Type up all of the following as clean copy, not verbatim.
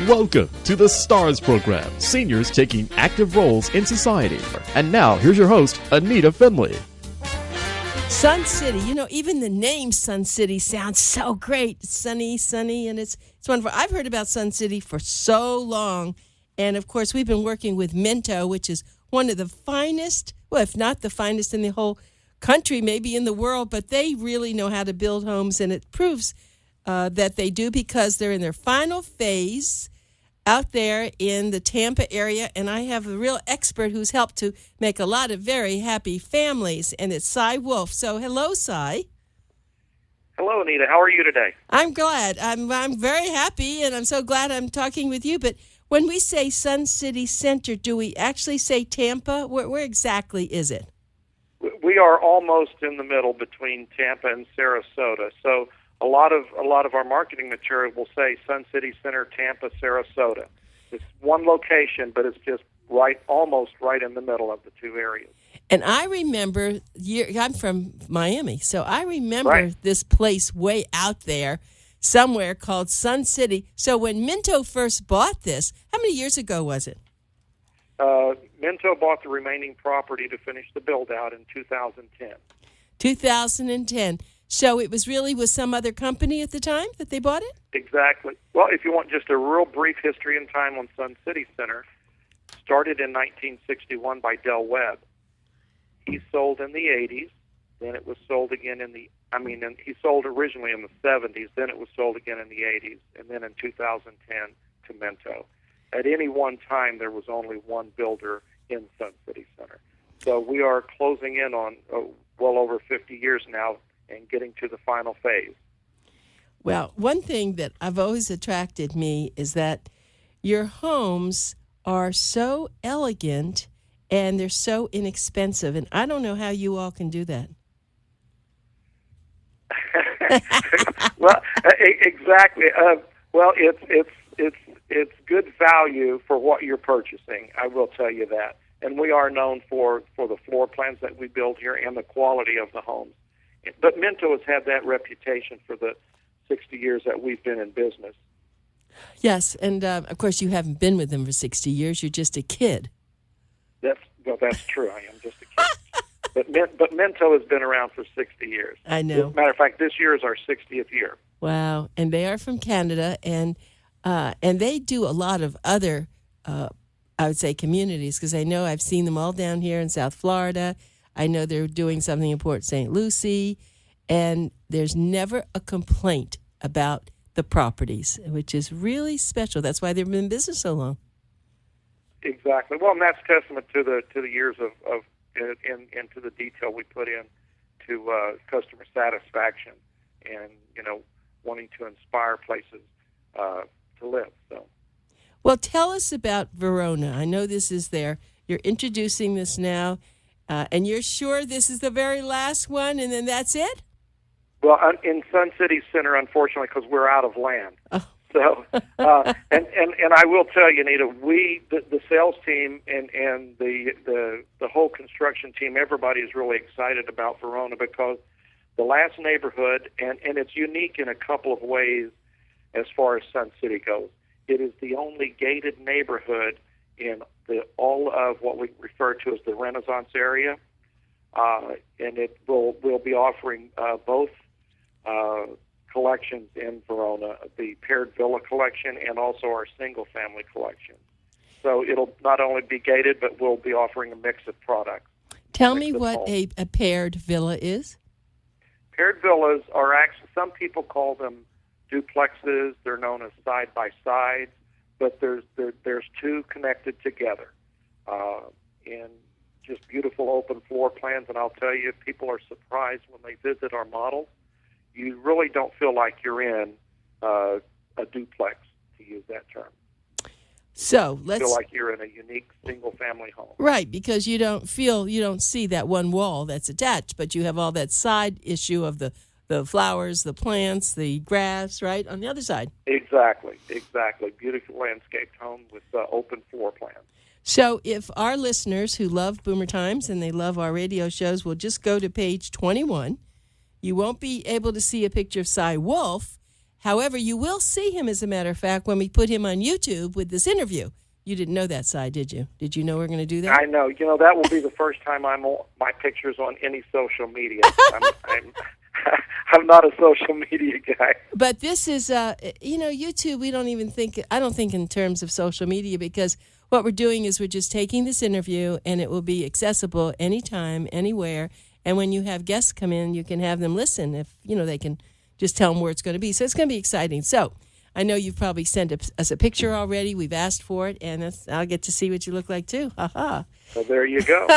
Welcome to the STARS program, seniors taking active roles in society. And now, here's your host, ANITA FINLEY. Sun City, even the name Sun City sounds so great. It's sunny, and it's wonderful. I've heard about Sun City for so long. And, of course, we've been working with Minto, which is one of the finest, well, if not the finest in the whole country, maybe in the world, but they really know how to build homes, and it proves that they do because they're in their final phase out there in the Tampa area, and I have a real expert who's helped to make a lot of very happy families, and it's Cy Wolf. So, hello, Cy. Hello, Anita. How are you today? I'm glad. I'm very happy, and I'm so glad I'm talking with you. But when we say Sun City Center, do we actually say Tampa? Where exactly is it? We are almost in the middle between Tampa and Sarasota. So a lot of our marketing material will say Sun City Center, Tampa, Sarasota. It's one location, but it's just almost right in the middle of the two areas. And I remember, I'm from Miami, so I remember this place way out there somewhere called Sun City. So when Minto first bought this, how many years ago was it? Minto bought the remaining property to finish the build-out in 2010. 2010. So it was really with some other company at the time that they bought it? Exactly. Well, if you want just a real brief history and time on Sun City Center, started in 1961 by Del Webb. He sold in the 80s, then it was sold again he sold originally in the 70s, then it was sold again in the 80s, and then in 2010 to Minto. At any one time, there was only one builder in Sun City Center. So we are closing in on well over 50 years now and getting to the final phase. Well, one thing that I've always attracted me is that your homes are so elegant and they're so inexpensive, and I don't know how you all can do that. Well, exactly. Well, it's good value for what you're purchasing. I will tell you that, and we are known for the floor plans that we build here and the quality of the homes. But Minto has had that reputation for the 60 years that we've been in business. Yes, and of course you haven't been with them for 60 years. You're just a kid. That's true. I am just a kid. But Minto has been around for 60 years. I know. As a matter of fact, this year is our 60th year. Wow, and they are from Canada, and they do a lot of other, I would say, communities, because I know I've seen them all down here in South Florida. I know they're doing something in Port St. Lucie, and there's never a complaint about the properties, which is really special. That's why they've been in business so long. Exactly. Well, and that's testament to the years of and to the detail we put in to customer satisfaction and wanting to inspire places to live. So, well, tell us about Verona. I know this is there. You're introducing this now. And you're sure this is the very last one, and then that's it? Well, in Sun City Center, unfortunately, because we're out of land. Oh. So, and I will tell you, Anita, the sales team and the whole construction team, everybody is really excited about Verona because the last neighborhood, and it's unique in a couple of ways as far as Sun City goes. It is the only gated neighborhood in all of what we refer to as the Renaissance area, and it will be offering both collections in Verona, the paired villa collection and also our single-family collection. So it'll not only be gated, but we'll be offering a mix of products. Tell me what a paired villa is. Paired villas are actually, some people call them duplexes. They're known as side-by-sides. But there's two connected together, and just beautiful open floor plans. And I'll tell you, people are surprised when they visit our models. You really don't feel like you're in a duplex, to use that term. So you feel like you're in a unique single-family home. Right, because you don't see that one wall that's attached, but you have all that side issue of the flowers, the plants, the grass, right, on the other side. Exactly. Beautiful landscaped home with open floor plans. So if our listeners who love Boomer Times and they love our radio shows will just go to page 21, you won't be able to see a picture of Cy Wolf, However, you will see him, as a matter of fact, when we put him on YouTube with this interview. You didn't know that side, did you? Did you know we're going to do that? I know. That will be the first time my picture's on any social media. I'm not a social media guy. But this is, YouTube, I don't think in terms of social media, because what we're doing is we're just taking this interview and it will be accessible anytime, anywhere. And when you have guests come in, you can have them listen if, they can just tell them where it's going to be. So it's going to be exciting. So I know you've probably sent us a picture already. We've asked for it, and I'll get to see what you look like, too. Ha-ha. So there you go.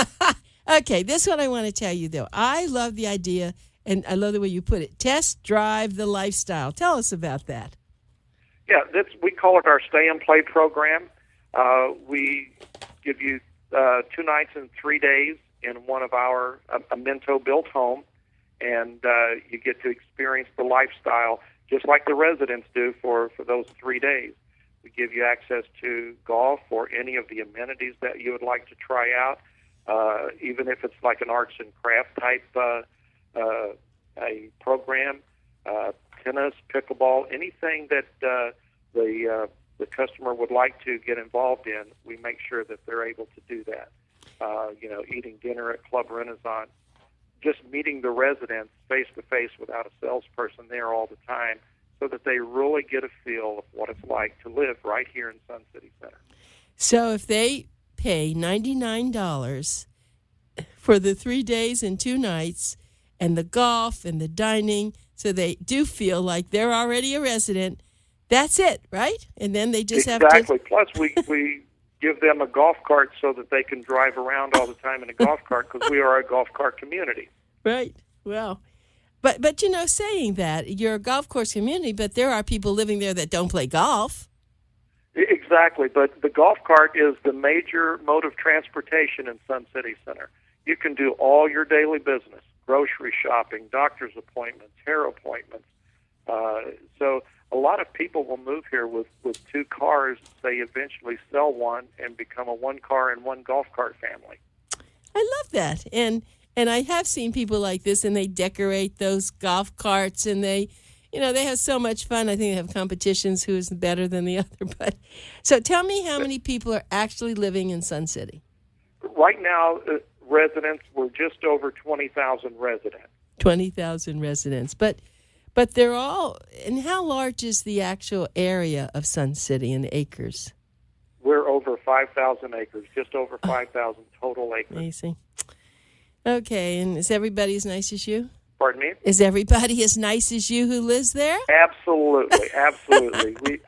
Okay, this is what I want to tell you, though. I love the idea, and I love the way you put it. Test drive the lifestyle. Tell us about that. Yeah, we call it our Stay and Play program. We give you 2 nights and 3 days in one of our a Minto-built home, and you get to experience the lifestyle just like the residents do for those 3 days. We give you access to golf or any of the amenities that you would like to try out, even if it's like an arts and craft type a program, tennis, pickleball, anything that the customer would like to get involved in. We make sure that they're able to do that. Eating dinner at Club Renaissance, just meeting the residents face-to-face without a salesperson there all the time, so that they really get a feel of what it's like to live right here in Sun City Center. So if they pay $99 for the 3 days and 2 nights and the golf and the dining, so they do feel like they're already a resident, that's it, right? And then they just have to... Exactly. Plus, we give them a golf cart so that they can drive around all the time in a golf cart, because we are a golf cart community. Right. Well, but saying that, you're a golf course community, but there are people living there that don't play golf. Exactly. But the golf cart is the major mode of transportation in Sun City Center. You can do all your daily business, grocery shopping, doctor's appointments, hair appointments. So a lot of people will move here with 2 cars. They eventually sell one and become a 1-car and 1 golf cart family. I love that. And I have seen people like this, and they decorate those golf carts, and they have so much fun. I think they have competitions who's better than the other. But so tell me how many people are actually living in Sun City. Right now, residents, we're just over 20,000 residents. 20,000 residents. But they're all, and how large is the actual area of Sun City in acres? We're over 5,000 acres, just over 5,000 total acres. Amazing. Okay, and is everybody as nice as you? Pardon me? Is everybody as nice as you who lives there? Absolutely, absolutely.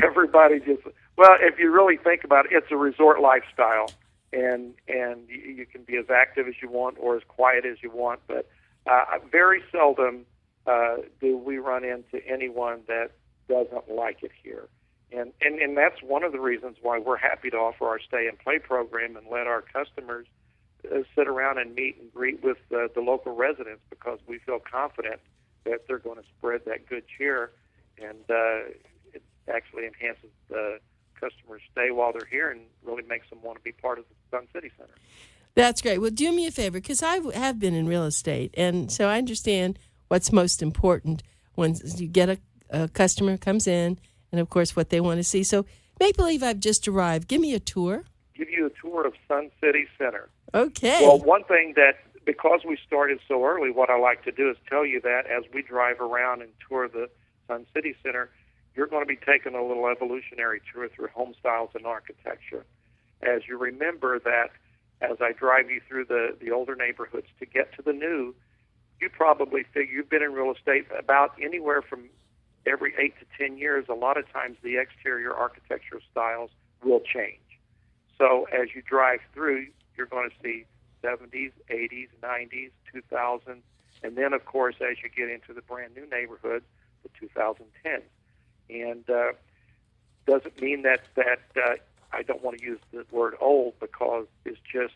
Everybody just, well, if you really think about it, it's a resort lifestyle, and you can be as active as you want or as quiet as you want, but very seldom do we run into anyone that doesn't like it here. And that's one of the reasons why we're happy to offer our Stay and Play program and let our customers sit around and meet and greet with the local residents, because we feel confident that they're going to spread that good cheer, and it actually enhances the customer's stay while they're here and really makes them want to be part of the Sun City Center. That's great. Well, do me a favor, because I have been in real estate, and so I understand what's most important when you get a customer comes in, and, of course, what they want to see. So make believe I've just arrived. Give me a tour. Give you a tour of Sun City Center. Okay. Well, one thing that, because we started so early, what I like to do is tell you that as we drive around and tour the Sun City Center, you're going to be taking a little evolutionary tour through home styles and architecture. As you remember that, as I drive you through the older neighborhoods to get to the new, you probably figure you've been in real estate about anywhere from every 8 to 10 years. A lot of times the exterior architectural styles will change. So as you drive through, you're going to see 70s, 80s, 90s, 2000s, and then, of course, as you get into the brand new neighborhoods, the 2010s. And doesn't mean that I don't want to use the word old, because it's just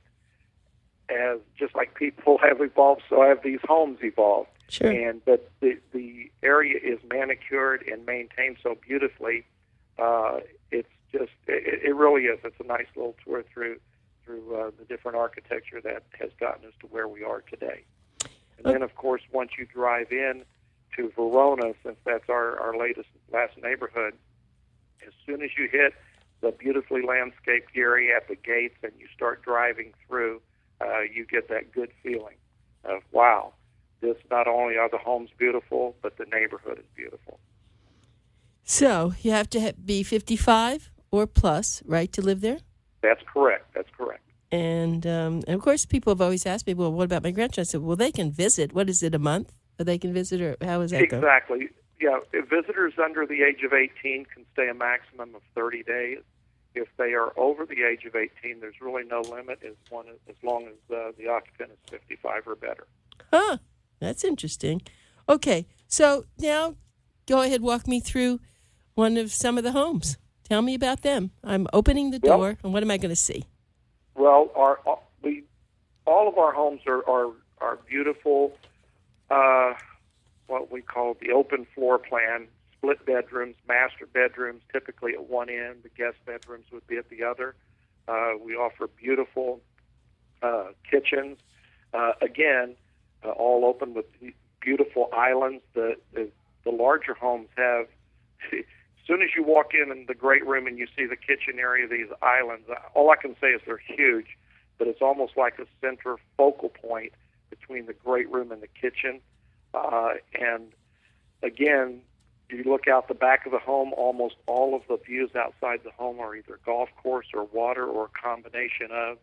like people have evolved, so have these homes evolved. Sure. But the area is manicured and maintained so beautifully. It's just it really is. It's a nice little tour through the different architecture that has gotten us to where we are today. And then, of course, once you drive in to Verona, since that's our last neighborhood, as soon as you hit the beautifully landscaped area at the gates and you start driving through, you get that good feeling of, wow, this not only are the homes beautiful, but the neighborhood is beautiful. So you have to be 55 or plus, right, to live there? That's correct. That's correct. And of course, people have always asked me, well, what about my grandchildren? I said, well, they can visit. What is it, a month that they can visit, or how is that go? Exactly. Yeah, if visitors under the age of 18 can stay a maximum of 30 days. If they are over the age of 18, there's really no limit as long as the occupant is 55 or better. Huh. That's interesting. Okay, so now go ahead, walk me through some of the homes. Tell me about them. I'm opening the door, and what am I going to see? Well, all of our homes are beautiful. What we call the open floor plan, split bedrooms, master bedrooms, typically at one end. The guest bedrooms would be at the other. We offer beautiful kitchens. Again, all open with beautiful islands. The larger homes have, as soon as you walk in the great room and you see the kitchen area, these islands, all I can say is they're huge, but it's almost like a center focal point between the great room and the kitchen. And again, you look out the back of the home, almost all of the views outside the home are either golf course or water or a combination of.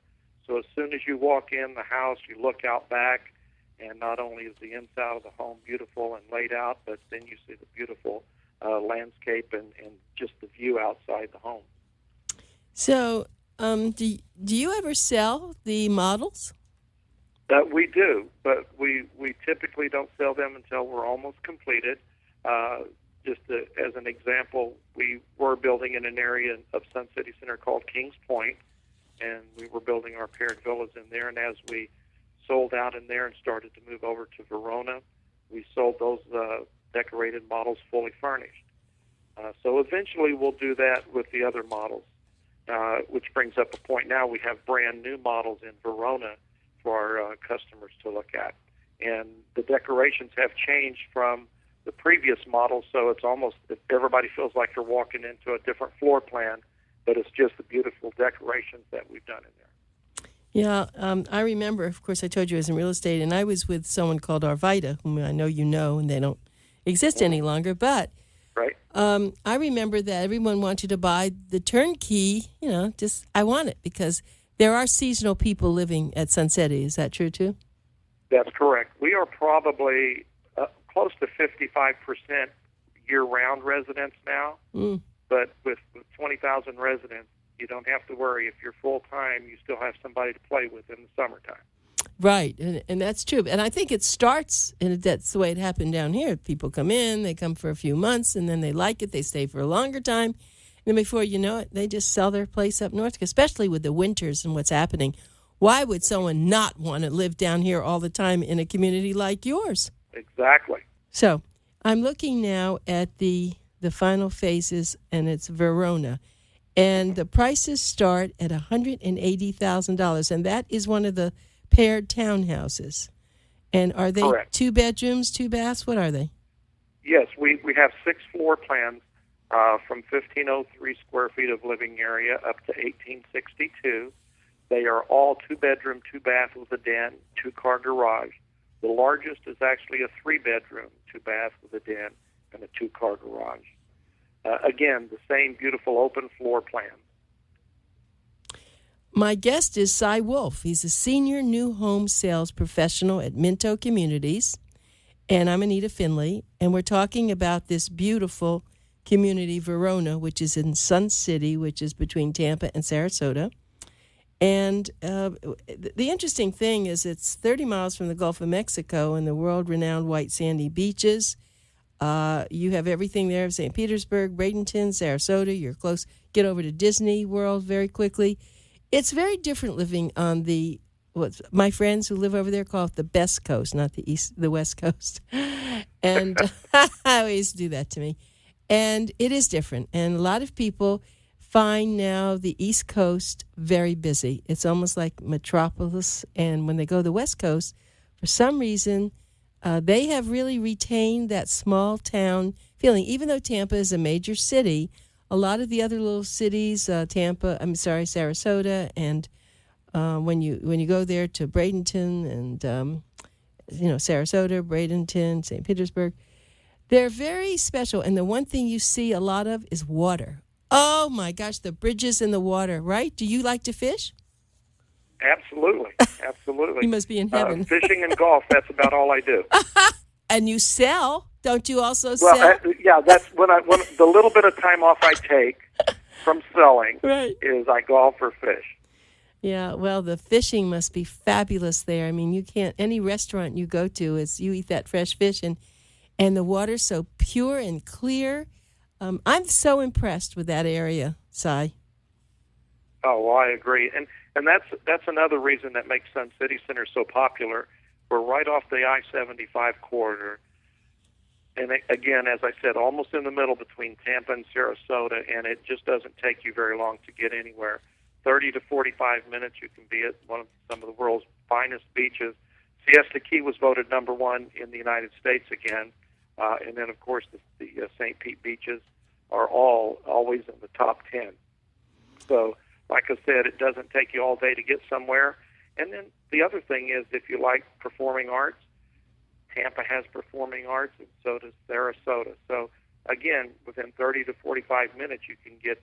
So as soon as you walk in the house, you look out back, and not only is the inside of the home beautiful and laid out, but then you see the beautiful landscape and just the view outside the home. So do you ever sell the models? We do, but we typically don't sell them until we're almost completed. As an example, we were building in an area of Sun City Center called Kings Point, and we were building our paired villas in there. And as we sold out in there and started to move over to Verona, we sold those decorated models fully furnished. So eventually we'll do that with the other models, which brings up a point now. We have brand new models in Verona for our customers to look at. And the decorations have changed from the previous model, so it's almost, everybody feels like they're walking into a different floor plan, but it's just the beautiful decorations that we've done in there. Yeah, I remember, of course, I told you I was in real estate, and I was with someone called Arvida, whom I know you know, and they don't exist any longer, but right. I remember that everyone wanted to buy the turnkey, I want it, because there are seasonal people living at Sunsetti. Is that true, too? That's correct. We are probably close to 55% year-round residents now, but with 20,000 residents, you don't have to worry. If you're full-time, you still have somebody to play with in the summertime. Right, and that's true. And I think it starts, and that's the way it happened down here. People come in, they come for a few months, and then they like it. They stay for a longer time. And then before you know it, they just sell their place up north, especially with the winters and what's happening. Why would someone not want to live down here all the time in a community like yours? Exactly. So I'm looking now at the final phases, and it's Verona. And the prices start at $180,000, and that is one of the paired townhouses. And are they Correct. 2 bedrooms, 2 baths? What are they? Yes, we have 6 floor plans from 1,503 square feet of living area up to 1,862. They are all 2 bedroom, 2 bath with a den, 2-car garage. The largest is actually a 3 bedroom, 2 bath with a den, and a 2-car garage. Again, the same beautiful open floor plan. My guest is Cy Wolf. He's a senior new home sales professional at Minto Communities, and I'm ANITA FINLEY, and we're talking about this beautiful community, Verona, which is in Sun City, which is between Tampa and Sarasota. And the interesting thing is it's 30 miles from the Gulf of Mexico and the world-renowned white sandy beaches. You have everything there, St. Petersburg, Bradenton, Sarasota. You're close. Get over to Disney World very quickly. It's very different living on what my friends who live over there call it the best coast, not the West Coast. And I always do that to me. And it is different. And a lot of people find now the East Coast very busy. It's almost like metropolis. And when they go to the West Coast, for some reason, they have really retained that small town feeling. Even though Tampa is a major city, a lot of the other little cities, Sarasota, and when you go there to Bradenton and Sarasota, Bradenton, St. Petersburg, they're very special. And the one thing you see a lot of is water. Oh my gosh, the bridges in the water, right? Do you like to fish? Absolutely. Absolutely. You must be in heaven. Fishing and golf, that's about all I do. And you sell? Don't you also sell? Well, that's when the little bit of time off I take from selling is I golf or fish. Yeah, well, the fishing must be fabulous there. I mean, any restaurant you go to you eat that fresh fish, and the water's so pure and clear. I'm so impressed with that area, Si. Oh, well, I agree. And that's another reason that makes Sun City Center so popular. We're right off the I-75 corridor. And again, as I said, almost in the middle between Tampa and Sarasota, and it just doesn't take you very long to get anywhere. 30 to 45 minutes, you can be at some of the world's finest beaches. Siesta Key was voted #1 in the United States again. And then, of course, the St. Pete beaches are always in the top 10. So, like I said, it doesn't take you all day to get somewhere. And then the other thing is, if you like performing arts, Tampa has performing arts, and so does Sarasota. So, again, within 30 to 45 minutes, you can get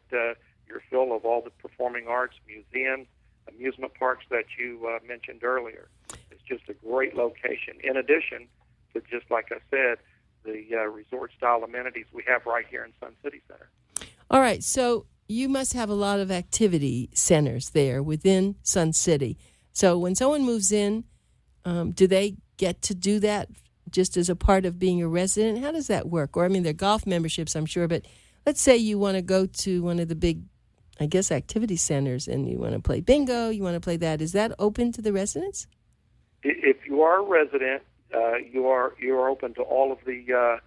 your fill of all the performing arts, museums, amusement parks that you mentioned earlier. It's just a great location. In addition to, just like I said, the resort-style amenities we have right here in Sun City Center. All right, so you must have a lot of activity centers there within Sun City. So when someone moves in, do they get to do that just as a part of being a resident? How does that work? Or, I mean, they're golf memberships, I'm sure, but let's say you want to go to one of the big, I guess, activity centers, and you want to play bingo, you want to play that. Is that open to the residents? If you are a resident, you are open to all of the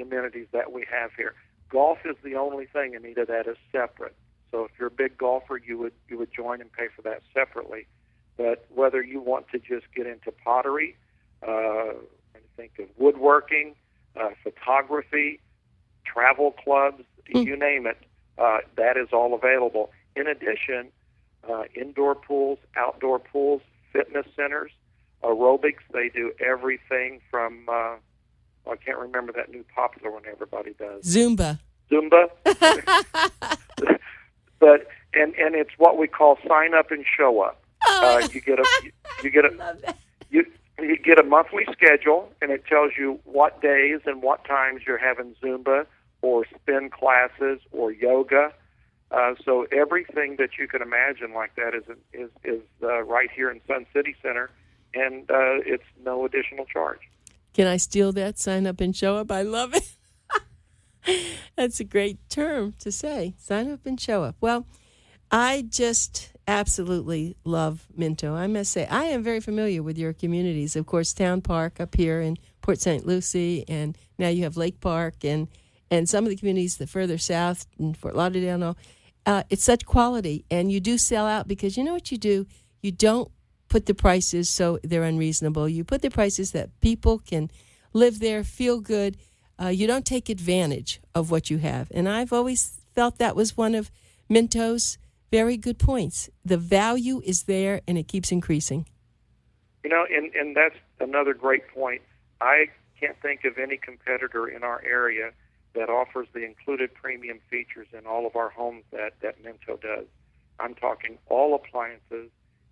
amenities that we have here. Golf is the only thing, ANITA, that is separate. So if you're a big golfer, you would join and pay for that separately. But whether you want to just get into pottery, think of woodworking, photography, travel clubs, you name it, that is all available. In addition, indoor pools, outdoor pools, fitness centers, aerobics. They do everything from, I can't remember that new popular one everybody does. Zumba. But and it's what we call sign up and show up. You get a monthly schedule, and it tells you what days and what times you're having Zumba or spin classes or yoga. So everything that you can imagine like that is right here in Sun City Center, and it's no additional charge. Can I steal that? Sign up and show up. I love it. That's a great term to say. Sign up and show up. Well, I just absolutely love Minto. I must say, I am very familiar with your communities. Of course, Town Park up here in Port St. Lucie, and now you have Lake Park, and some of the communities that further south in Fort Lauderdale and all. It's such quality, and you do sell out because you know what you do? You don't put the prices so they're unreasonable. You put the prices that people can live there, feel good. You don't take advantage of what you have. And I've always felt that was one of Minto's very good points. The value is there, and it keeps increasing. You know, and that's another great point. I can't think of any competitor in our area that offers the included premium features in all of our homes that Minto does. I'm talking all appliances,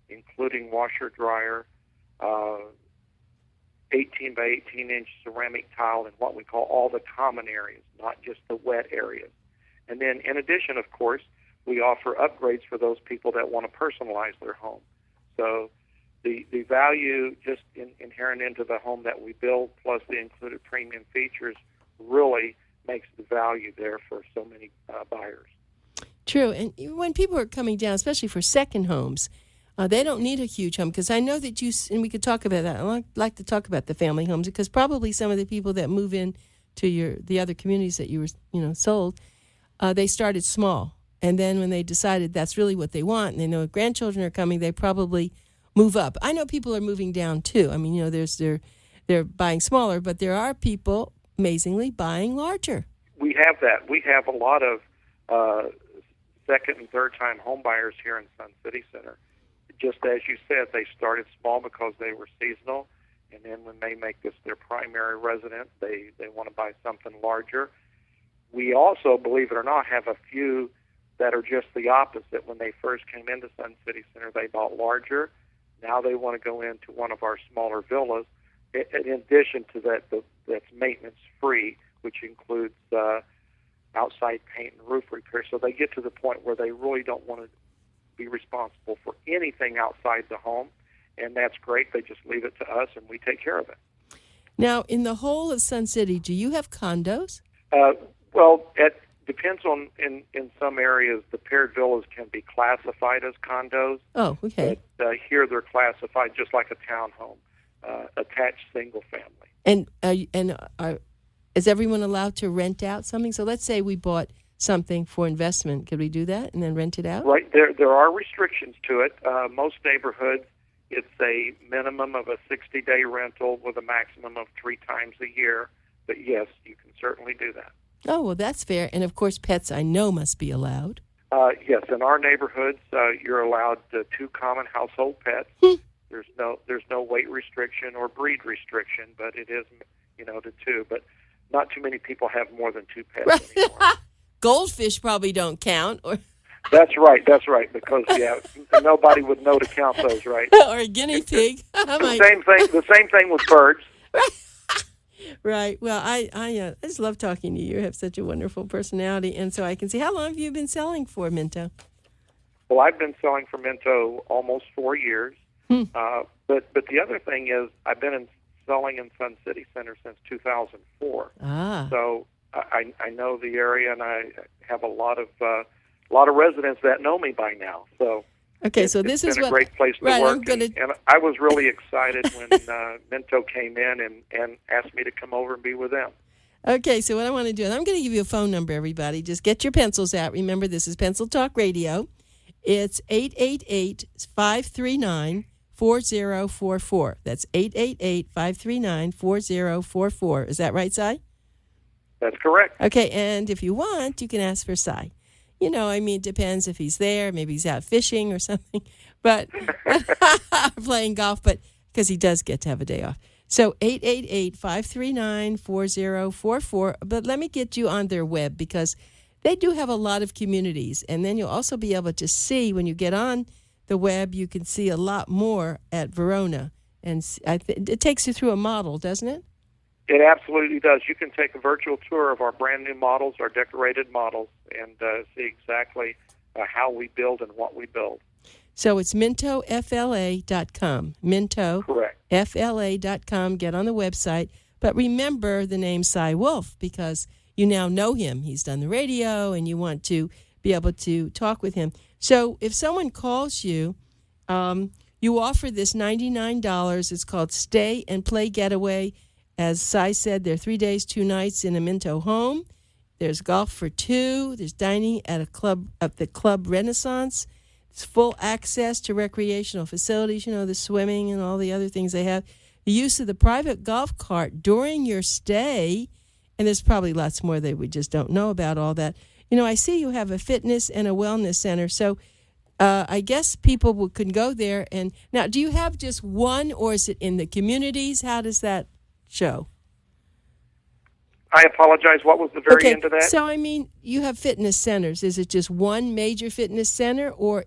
including washer, dryer, 18 by 18 inch ceramic tile, and what we call all the common areas, not just the wet areas. And then in addition, of course, we offer upgrades for those people that want to personalize their home. So the value just inherent into the home that we build, plus the included premium features, really makes the value there for so many buyers. True. And when people are coming down, especially for second homes, they don't need a huge home, because I know that and we could talk about that. I like to talk about the family homes, because probably some of the people that move in to the other communities that you were sold, they started small. And then when they decided that's really what they want, and they know grandchildren are coming, they probably move up. I know people are moving down too. I mean, there's they're buying smaller, but there are people amazingly buying larger. We have that. We have a lot of second and third time home buyers here in Sun City Center. Just as you said, they started small because they were seasonal, and then when they make this their primary residence, they want to buy something larger. We also, believe it or not, have a few that are just the opposite. When they first came into Sun City Center, they bought larger. Now they want to go into one of our smaller villas. In addition to that, that's maintenance-free, which includes outside paint and roof repair. So they get to the point where they really don't want to be responsible for anything outside the home, and that's great. They just leave it to us, and we take care of it. Now, in the whole of Sun City, do you have condos? Well, it depends on, in some areas, the paired villas can be classified as condos. Oh, okay. But here they're classified just like a townhome, attached single family. And is everyone allowed to rent out something? So let's say we bought something for investment. Could we do that and then rent it out? Right. There are restrictions to it. Most neighborhoods, it's a minimum of a 60-day rental with a maximum of 3 times a year. But yes, you can certainly do that. Oh, well, that's fair. And, of course, pets I know must be allowed. Yes, in our neighborhoods, you're allowed 2 common household pets. There's no weight restriction or breed restriction, but it is, to 2. But not too many people have more than 2 pets anymore. Goldfish probably don't count. Or That's right, because, nobody would know to count those, right? or a guinea pig. The same thing with birds. Right. Well, I just love talking to you. You have such a wonderful personality. And so I can see, how long have you been selling for, Minto? Well, I've been selling for Minto almost 4 years. But the other thing is I've been selling in Sun City Center since 2004. So I know the area, and I have a lot of residents that know me by now. So okay, so this is a great place to work. And I was really excited when Minto came in and asked me to come over and be with them. Okay, so what I want to do is I'm going to give you a phone number, everybody. Just get your pencils out. Remember, this is Pencil Talk Radio. It's 888-539-4044. That's 888-539-4044. Is that right, Si? That's correct. Okay, and if you want, you can ask for Si. It depends if he's there. Maybe he's out fishing or something, but playing golf, but because he does get to have a day off. So 888-539-4044. But let me get you on their web because they do have a lot of communities. And then you'll also be able to see when you get on the web, you can see a lot more at Verona. And it takes you through a model, doesn't it? It absolutely does. You can take a virtual tour of our brand new models, our decorated models, and see exactly how we build and what we build. So it's mintofla.com. Minto. Correct. FLA.com. Get on the website. But remember the name Cy Wolf because you now know him. He's done the radio, and you want to be able to talk with him. So if someone calls you, you offer this $99. It's called Stay and Play Getaway. As Cy said, there are 3 days, 2 nights in a Minto home. There's golf for 2. There's dining at the Club Renaissance. It's full access to recreational facilities, the swimming and all the other things they have. The use of the private golf cart during your stay, and there's probably lots more that we just don't know about all that. I see you have a fitness and a wellness center, so I guess people can go there. And now, do you have just one, or is it in the communities? How does that show? I apologize. What was the very end of that? So, you have fitness centers. Is it just one major fitness center, or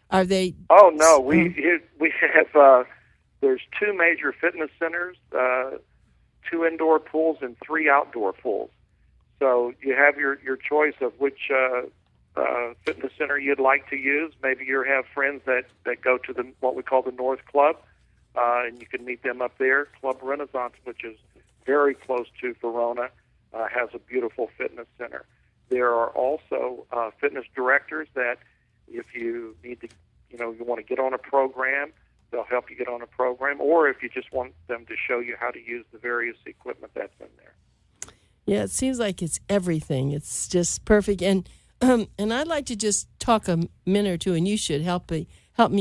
are they? Oh, no. We have, there's 2 major fitness centers, 2 indoor pools, and 3 outdoor pools. So you have your choice of which fitness center you'd like to use. Maybe you have friends that go to what we call the North Club, and you can meet them up there. Club Renaissance, which is very close to Verona, has a beautiful fitness center. There are also fitness directors that if you need to, you want to get on a program, they'll help you get on a program, or if you just want them to show you how to use the various equipment that's in there. Yeah, it seems like it's everything. It's just perfect. And I'd like to just talk a minute or two, and you should help me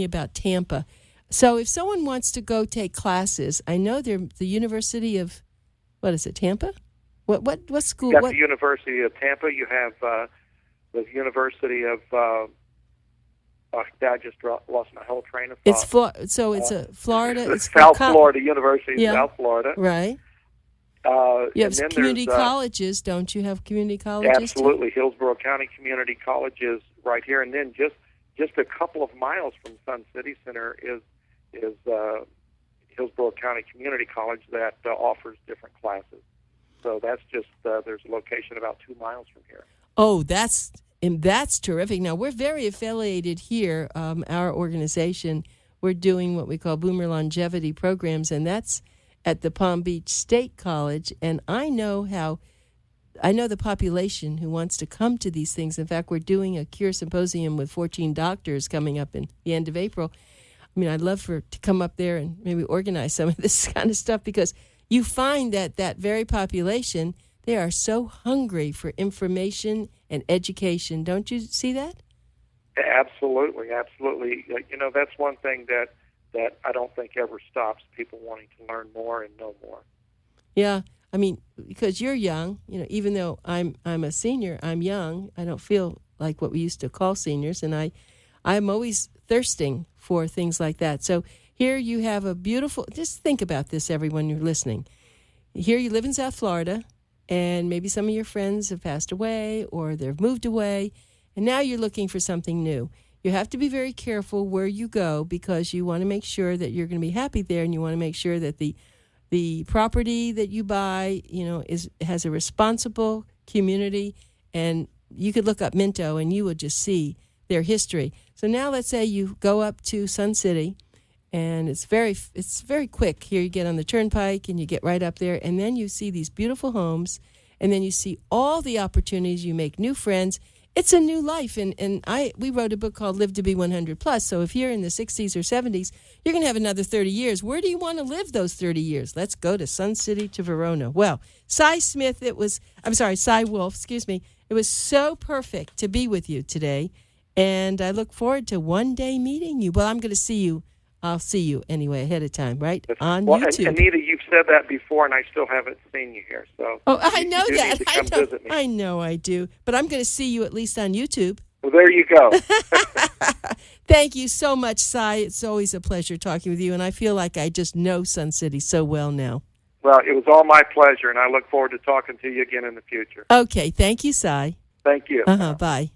about Tampa. So if someone wants to go take classes, I know they're the University of, what is it, Tampa? What school? You got the University of Tampa. You have the University of. I just lost my whole train of thought. It's a Florida. It's South Florida University, South Florida. Right. You have community colleges, don't you? Have community colleges? Absolutely. Too? Hillsborough County Community College is right here, and then just a couple of miles from Sun City Center is Hillsborough County Community College that offers different classes. So that's just there's a location about 2 miles from here. Oh, that's terrific. Now, we're very affiliated here. Our organization, we're doing what we call BOOMER longevity programs, and that's at the Palm Beach State College. And I know the population who wants to come to these things. In fact, we're doing a cure symposium with 14 doctors coming up in the end of April. I mean, I'd love to come up there and maybe organize some of this kind of stuff, because you find that very population, they are so hungry for information and education. Don't you see that? Absolutely. That's one thing that I don't think ever stops, people wanting to learn more and know more. Yeah, I mean, because you're young, even though I'm a senior, I'm young. I don't feel like what we used to call seniors, and I'm always thirsting for things like that. So here you have a beautiful, just think about this, everyone who's listening. Here you live in South Florida, and maybe some of your friends have passed away or they've moved away, and now you're looking for something new. You have to be very careful where you go, because you want to make sure that you're going to be happy there, and you want to make sure that the property that you buy, has a responsible community. And you could look up Minto and you would just see their history. So now let's say you go up to Sun City, and it's very quick. Here you get on the turnpike and you get right up there, and then you see these beautiful homes, and then you see all the opportunities. You make new friends. It's a new life, and we wrote a book called Live to Be 100 Plus. So if you're in the 60s or 70s, you're going to have another 30 years. Where do you want to live those 30 years? Let's go to Sun City to Verona. Well, Cy Wolf, excuse me. It was so perfect to be with you today, and I look forward to one day meeting you. Well, I'm going to see you. I'll see you anyway ahead of time, right? On YouTube. Anita, you've said that before, and I still haven't seen you here. So I know that. Visit me. I know I do. But I'm going to see you at least on YouTube. Well, there you go. Thank you so much, Cy. It's always a pleasure talking with you, and I feel like I just know Sun City so well now. Well, it was all my pleasure, and I look forward to talking to you again in the future. Okay. Thank you, Cy. Thank you. Bye.